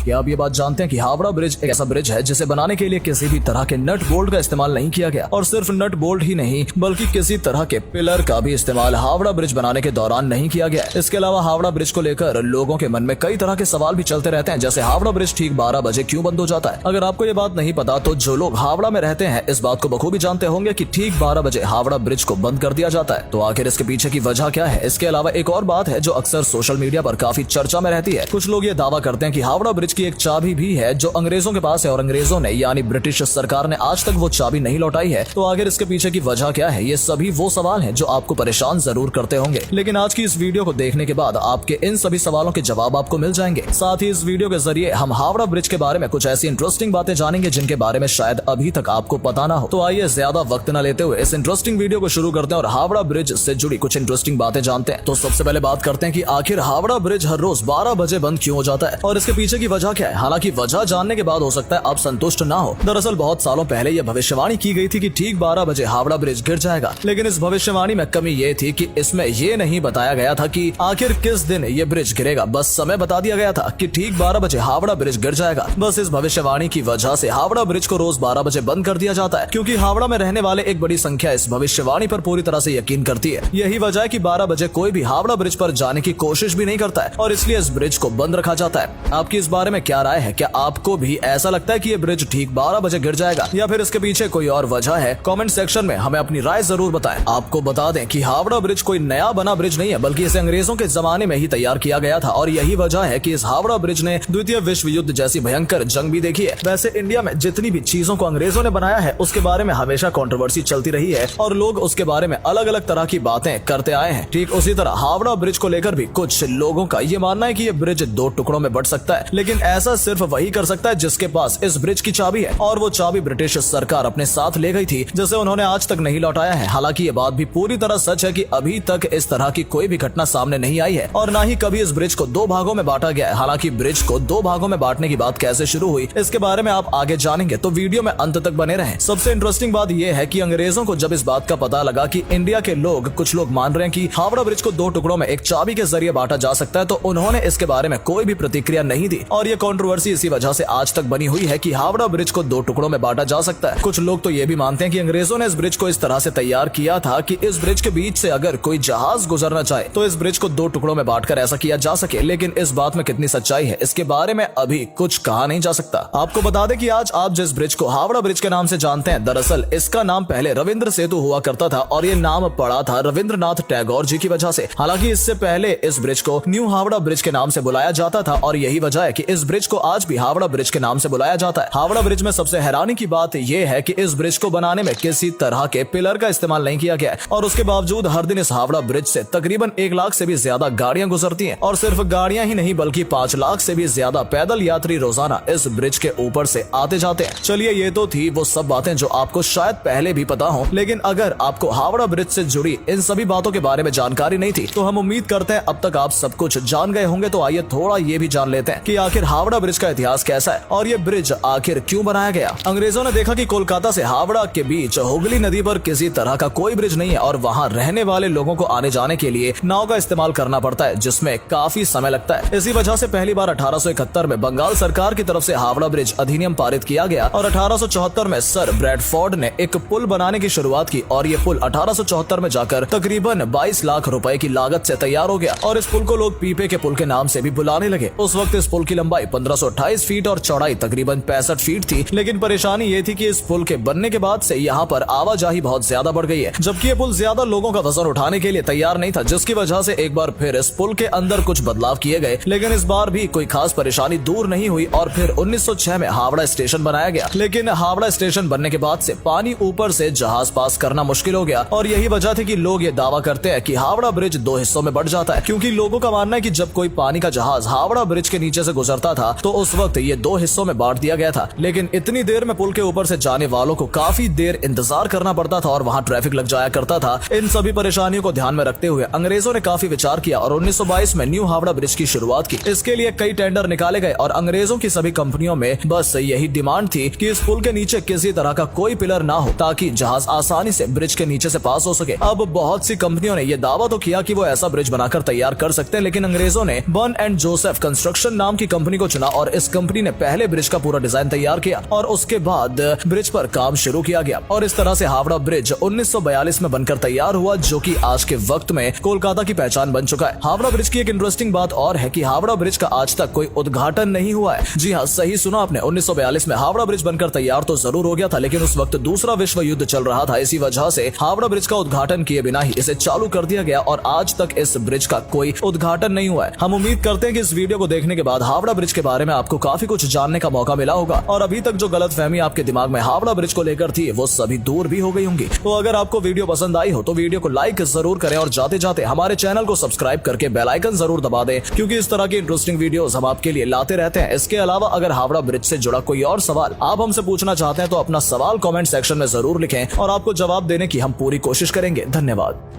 क्या आप ये बात जानते हैं कि हावड़ा ब्रिज एक ऐसा ब्रिज है जिसे बनाने के लिए किसी भी तरह के नट बोल्ट का इस्तेमाल नहीं किया गया, और सिर्फ नट बोल्ट ही नहीं बल्कि किसी तरह के पिलर का भी इस्तेमाल हावड़ा ब्रिज बनाने के दौरान नहीं किया गया। इसके अलावा हावड़ा ब्रिज को लेकर लोगों के मन में कई तरह के सवाल भी चलते रहते हैं, जैसे हावड़ा ब्रिज ठीक 12 बजे क्यों बंद हो जाता है। अगर आपको ये बात नहीं पता तो जो लोग हावड़ा में रहते हैं इस बात को बखूबी जानते होंगे कि ठीक 12 बजे हावड़ा ब्रिज को बंद कर दिया जाता है। तो आखिर इसके पीछे की वजह क्या है? इसके अलावा एक और बात है जो अक्सर सोशल मीडिया पर काफी चर्चा में रहती है। कुछ लोग ये दावा करते हैं कि हावड़ा ब्रिज की एक चाबी भी है जो अंग्रेजों के पास है और अंग्रेजों ने यानी ब्रिटिश सरकार ने आज तक वो चाबी नहीं लौटाई है। तो आखिर इसके पीछे की वजह क्या है? ये सभी वो सवाल हैं जो आपको परेशान जरूर करते होंगे, लेकिन आज की इस वीडियो को देखने के बाद आपके इन सभी सवालों के जवाब आपको मिल जाएंगे। साथ ही इस वीडियो के जरिए हम हावड़ा ब्रिज के बारे में कुछ ऐसी इंटरेस्टिंग बातें जानेंगे जिनके बारे में शायद अभी तक आपको पता ना हो। तो आइए ज्यादा वक्त न लेते हुए इस इंटरेस्टिंग वीडियो को शुरू करते हैं और हावड़ा ब्रिज से जुड़ी कुछ इंटरेस्टिंग बातें जानते हैं। तो सबसे पहले बात करते हैं कि आखिर हावड़ा ब्रिज हर रोज 12 बजे बंद क्यों हो जाता है और इसके पीछे की वजह क्या है। हालांकि वजह जानने के बाद हो सकता है आप संतुष्ट ना हो। दरअसल बहुत सालों पहले यह भविष्यवाणी की गई थी कि ठीक 12 बजे हावड़ा ब्रिज गिर जाएगा, लेकिन इस भविष्यवाणी में कमी ये थी कि इसमें ये नहीं बताया गया था कि आखिर किस दिन ये ब्रिज गिरेगा। बस समय बता दिया गया था कि ठीक 12 बजे हावड़ा ब्रिज गिर जाएगा। बस इस भविष्यवाणी की वजह से हावड़ा ब्रिज को रोज 12 बजे बंद कर दिया जाता है, क्योंकि हावड़ा में रहने वाले एक बड़ी संख्या इस भविष्यवाणी पर पूरी तरह से यकीन करती है। यही वजह है कि 12 बजे कोई भी हावड़ा ब्रिज पर जाने की कोशिश भी नहीं करता है और इसलिए इस ब्रिज को बंद रखा जाता है। आपकी इस बारे में क्या राय है? क्या आपको भी ऐसा लगता है कि ये ब्रिज ठीक 12 बजे गिर जाएगा या फिर इसके पीछे कोई और वजह है? कमेंट सेक्शन में हमें अपनी राय जरूर बताएं। आपको बता दें कि हावड़ा ब्रिज कोई नया बना ब्रिज नहीं है, बल्कि इसे अंग्रेजों के जमाने में ही तैयार किया गया था और यही वजह है कि इस हावड़ा ब्रिज ने द्वितीय विश्व युद्ध जैसी भयंकर जंग भी देखी है। वैसे इंडिया में जितनी भी चीजों को अंग्रेजों ने बनाया है उसके बारे में हमेशा कंट्रोवर्सी चलती रही है और लोग उसके बारे में अलग अलग तरह की बातें करते आए हैं। ठीक उसी तरह हावड़ा ब्रिज को लेकर भी कुछ लोगों का ये मानना है कि ये ब्रिज 2 टुकड़ों में बंट सकता है, लेकिन ऐसा सिर्फ वही कर सकता है जिसके पास इस ब्रिज की चाबी है और वो चाबी ब्रिटिश सरकार अपने साथ ले गई थी, जिसे उन्होंने आज तक नहीं लौटाया है। हालांकि ये बात भी पूरी तरह सच है कि अभी तक इस तरह की कोई भी घटना सामने नहीं आई है और न ही कभी इस ब्रिज को 2 भागों में बांटा गया है। हालांकि ब्रिज को 2 भागों में बांटने की बात कैसे शुरू हुई इसके बारे में आप आगे जानेंगे, तो वीडियो में अंत तक बने रहें। सबसे इंटरेस्टिंग बात यह है कि अंग्रेजों को जब इस बात का पता लगा कि इंडिया के लोग कुछ लोग मान रहे हैं कि हावड़ा ब्रिज को 2 टुकड़ों में एक चाबी के जरिए बांटा जा सकता है, तो उन्होंने इसके बारे में कोई भी प्रतिक्रिया नहीं दी और ये कंट्रोवर्सी इसी वजह से आज तक बनी हुई है कि हावड़ा ब्रिज को 2 टुकड़ों में बांटा जा सकता है। कुछ लोग तो ये भी मानते हैं कि अंग्रेजों ने इस ब्रिज को इस तरह से तैयार किया था कि इस ब्रिज के बीच से अगर कोई जहाज गुजरना चाहे तो इस ब्रिज को 2 टुकड़ों में बांटकर ऐसा किया जा सके, लेकिन इस बात में कितनी सच्चाई है इसके बारे में अभी कुछ कहा नहीं जा सकता। आपको बता दें कि आज आप जिस ब्रिज को हावड़ा ब्रिज के नाम से जानते हैं, दरअसल इसका नाम पहले रविंद्र सेतु हुआ करता था और ये नाम पड़ा था रविंद्रनाथ टैगोर जी की वजह से। हालांकि इससे पहले इस ब्रिज को न्यू हावड़ा ब्रिज के नाम से बुलाया जाता था और यही वजह है कि इस ब्रिज को आज भी हावड़ा ब्रिज के नाम से बुलाया जाता है। हावड़ा ब्रिज में सबसे हैरानी की बात यह है कि इस ब्रिज को बनाने में किसी तरह के पिलर का इस्तेमाल नहीं किया गया और उसके बावजूद हर दिन इस हावड़ा ब्रिज से तकरीबन 1 लाख से भी ज्यादा गाड़ियां गुजरती हैं और सिर्फ गाड़ियां ही नहीं बल्कि 5 लाख से भी ज्यादा पैदल यात्री रोजाना इस ब्रिज के ऊपर से आते जाते हैं। चलिए ये तो थी वो सब बातें जो आपको शायद पहले भी पता हो, लेकिन अगर आपको हावड़ा ब्रिज से जुड़ी इन सभी बातों के बारे में जानकारी नहीं थी तो हम उम्मीद करते हैं अब तक आप सब कुछ जान गए होंगे। तो आइए थोड़ा ये भी जान लेते हैं कि आखिर हावड़ा ब्रिज का इतिहास कैसा है और ये ब्रिज आखिर क्यों बनाया गया। अंग्रेजों ने देखा कि कोलकाता से हावड़ा के बीच हुगली नदी पर किसी तरह का कोई ब्रिज नहीं है और वहाँ रहने वाले लोगों को आने जाने के लिए नाव का इस्तेमाल करना पड़ता है, जिसमें काफी समय लगता है। इसी वजह से पहली बार 1871 में बंगाल सरकार की तरफ से हावड़ा ब्रिज अधिनियम पारित किया गया और 1874 में सर ब्रैडफोर्ड ने एक पुल बनाने की शुरुआत की और ये पुल 1874 में जाकर तकरीबन 22 लाख रुपए की लागत से तैयार हो गया और इस पुल को लोग पीपे के पुल के नाम से भी बुलाने लगे। उस वक्त इस पुल की लंबाई 1528 फीट और चौड़ाई तकरीबन 65 फीट थी, लेकिन परेशानी ये थी कि इस पुल के बनने के बाद से यहाँ पर आवाजाही बहुत ज्यादा बढ़ गई है, जबकि ये पुल ज्यादा लोगों का वजन उठाने के लिए तैयार नहीं था, जिसकी वजह से एक बार फिर इस पुल के अंदर कुछ बदलाव किए गए, लेकिन इस बार भी कोई खास परेशानी दूर नहीं हुई और फिर 1906 में हावड़ा स्टेशन बनाया गया। लेकिन हावड़ा स्टेशन बनने के बाद से पानी ऊपर से जहाज पास करना मुश्किल हो गया और यही वजह थी कि लोग ये दावा करते हैं कि हावड़ा ब्रिज 2 हिस्सों में बढ़ जाता है, क्योंकि लोगों का मानना है कि जब कोई पानी का जहाज हावड़ा ब्रिज के नीचे से गुजरता था तो उस वक्त ये 2 हिस्सों में बांट दिया गया था। लेकिन इतनी देर में पुल के ऊपर से जाने वालों को काफी देर इंतजार करना पड़ता था और वहाँ ट्रैफिक लग जाया करता था। इन सभी परेशानियों को ध्यान में रखते हुए अंग्रेजों ने काफी विचार किया और 1922 में न्यू हावड़ा ब्रिज की शुरुआत की। इसके लिए कई टेंडर निकाले गए और अंग्रेजों की सभी कंपनियों में बस यही डिमांड थी कि इस पुल के नीचे किसी तरह का कोई पिलर ना हो ताकि जहाज आसानी से ब्रिज के नीचे से पास हो सके। अब बहुत सी कंपनियों ने यह दावा तो किया कि वो ऐसा ब्रिज बनाकर तैयार कर सकते हैं, लेकिन अंग्रेजों ने बर्न एंड जोसेफ कंस्ट्रक्शन नाम की कंपनी कंपनी को चुना और इस कंपनी ने पहले ब्रिज का पूरा डिजाइन तैयार किया और उसके बाद ब्रिज पर काम शुरू किया गया और इस तरह से हावड़ा ब्रिज 1942 में बनकर तैयार हुआ, जो कि आज के वक्त में कोलकाता की पहचान बन चुका है। हावड़ा ब्रिज की एक इंटरेस्टिंग बात और है कि हावड़ा ब्रिज का आज तक कोई उद्घाटन नहीं हुआ है। जी हाँ, सही सुना आपने, 1942 में हावड़ा ब्रिज बनकर तैयार तो जरूर हो गया था, लेकिन उस वक्त दूसरा विश्व युद्ध चल रहा था। इसी वजह से हावड़ा ब्रिज का उद्घाटन किए बिना ही इसे चालू कर दिया गया और आज तक इस ब्रिज का कोई उद्घाटन नहीं हुआ है। हम उम्मीद करते हैं कि इस वीडियो को देखने के बाद हावड़ा ब्रिज के बारे में आपको काफी कुछ जानने का मौका मिला होगा और अभी तक जो गलतफहमी आपके दिमाग में हावड़ा ब्रिज को लेकर थी वो सभी दूर भी हो गई होंगी। तो अगर आपको वीडियो पसंद आई हो तो वीडियो को लाइक जरूर करें और जाते जाते हमारे चैनल को सब्सक्राइब करके बेल आइकन जरूर दबा दें, क्योंकि इस तरह की इंटरेस्टिंग वीडियोस हम आपके लिए लाते रहते हैं। इसके अलावा अगर हावड़ा ब्रिज से जुड़ा कोई और सवाल आप हमसे पूछना चाहते हैं तो अपना सवाल कमेंट सेक्शन में जरूर लिखें और आपको जवाब देने की हम पूरी कोशिश करेंगे। धन्यवाद।